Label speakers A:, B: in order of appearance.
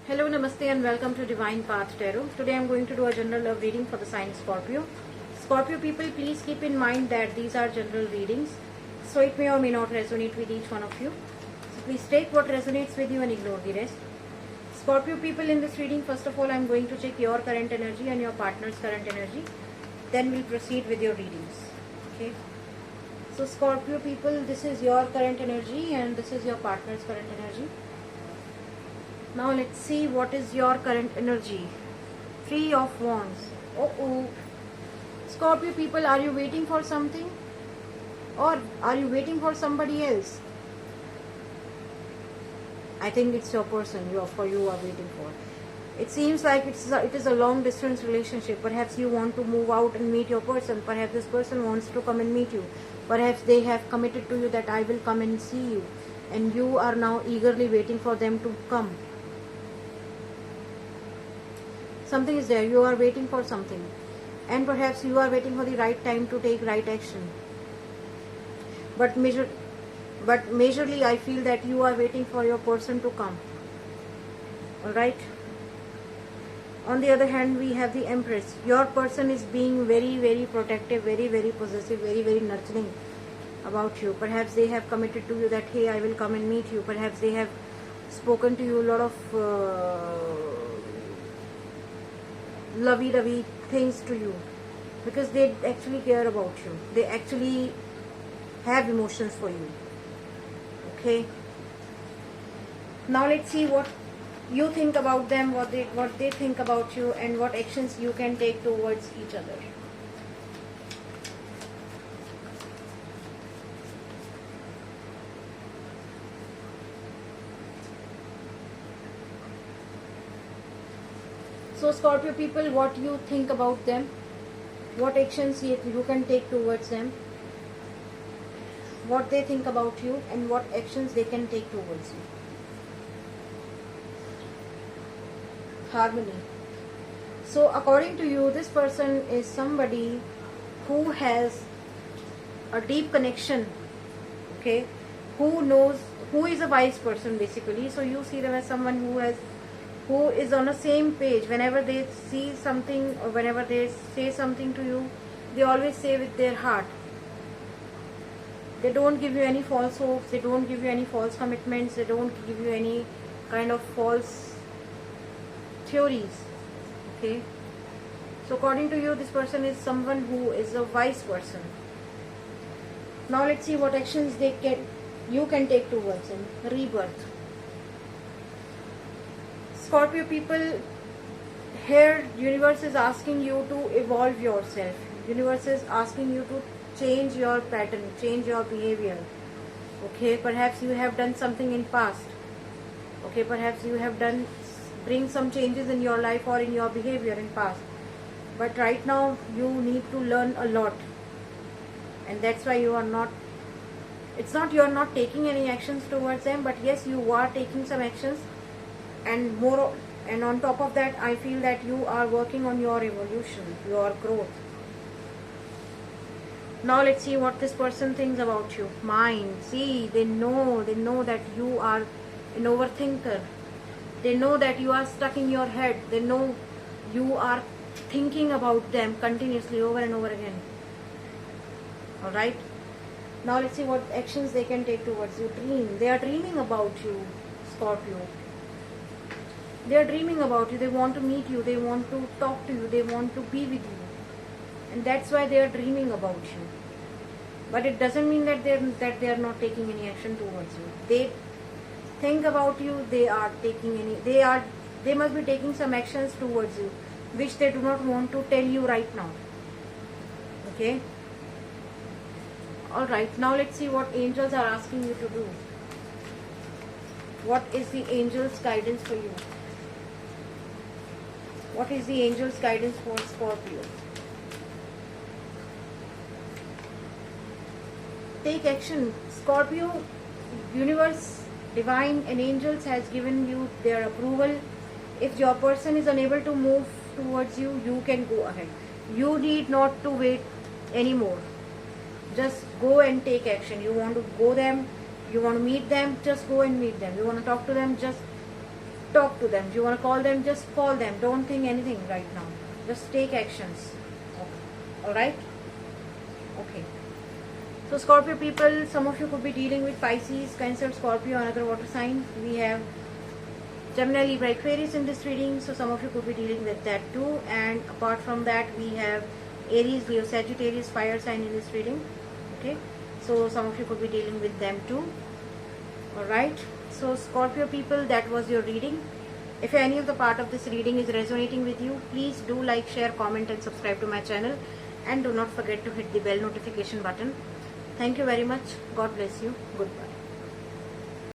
A: Hello, Namaste and welcome to Divine Path Tarot. Today I am going to do a general love reading for the sign Scorpio. Scorpio people, please keep in mind that these are general readings, so it may or may not resonate with each one of you. So please take what resonates with you and ignore the rest. Scorpio people, in this reading, first of all I am going to check your current energy and your partner's current energy. Then we'll proceed with your readings. Okay. So Scorpio people, this is your current energy and this is your partner's current energy. Now let's see what is your current energy. Three of Wands. Scorpio people, are you waiting for something? Or are you waiting for somebody else? I think it's your person you are waiting for. It seems like it is a long distance relationship. Perhaps you want to move out and meet your person. Perhaps this person wants to come and meet you. Perhaps they have committed to you that I will come and see you. And you are now eagerly waiting for them to come. Something is there, you are waiting for something, and perhaps you are waiting for the right time to take right action. But majorly I feel that you are waiting for your person to come. Alright. On the other hand, we have the Empress. Your person is being very, very protective, very, very possessive, very, very nurturing about you. Perhaps they have committed to you that, hey, I will come and meet you. Perhaps they have spoken to you a lot of lovey-dovey things to you, because they actually care about you. They actually have emotions for you. Okay. Now let's see what you think about them, what they think about you, and what actions you can take towards each other. So Scorpio people, what you think about them, what actions you can take towards them, what they think about you, and what actions they can take towards you. Harmony. So according to you, this person is somebody who has a deep connection, okay, who is a wise person basically. So you see them as someone who is on the same page. Whenever they see something or whenever they say something to you, they always say with their heart. They don't give you any false hopes, they don't give you any false commitments, they don't give you any kind of false theories. Okay. So according to you, this person is someone who is a wise person. Now let's see what actions you can take towards him. Rebirth. Scorpio people, here universe is asking you to evolve yourself. Universe is asking you to change your pattern, change your behavior. Okay, perhaps you have done something in past. Okay, perhaps you have bring some changes in your life or in your behavior in past. But right now you need to learn a lot. And that's why you are not, it's not you are not taking any actions towards them, but yes, you are taking some actions. And on top of that, I feel that you are working on your evolution, your growth. Now let's see what this person thinks about you. Mind. See, they know that you are an overthinker. They know that you are stuck in your head. They know you are thinking about them continuously over and over again. Alright. Now let's see what actions they can take towards you. Dream. They are dreaming about you, Scorpio. They are dreaming about you. They want to meet you. They want to talk to you. They want to be with you. And that's why they are dreaming about you. But it doesn't mean that they are not taking any action towards you. They think about you. They must be taking some actions towards you, which they do not want to tell you right now. Okay. Alright. Now let's see what angels are asking you to do. What is the angel's guidance for you? What is the angel's guidance for Scorpio? Take action. Scorpio, universe, divine and angels has given you their approval. If your person is unable to move towards you, you can go ahead. You need not to wait anymore. Just go and take action. You want to go them, you want to meet them, just go and meet them. You want to talk to them, just talk to them. You want to call them, just call them. Don't think anything right now. Just take actions. Okay. Alright? Okay. So Scorpio people, some of you could be dealing with Pisces, Cancer, Scorpio, another water sign. We have Gemini, Libra, Aquarius in this reading. So some of you could be dealing with that too. And apart from that, we have Aries, Leo, Sagittarius, fire sign in this reading. Okay. So some of you could be dealing with them too. Alright. So Scorpio people, that was your reading. If any of the part of this reading is resonating with you, please do like, share, comment and subscribe to my channel. And do not forget to hit the bell notification button. Thank you very much. God bless you. Goodbye.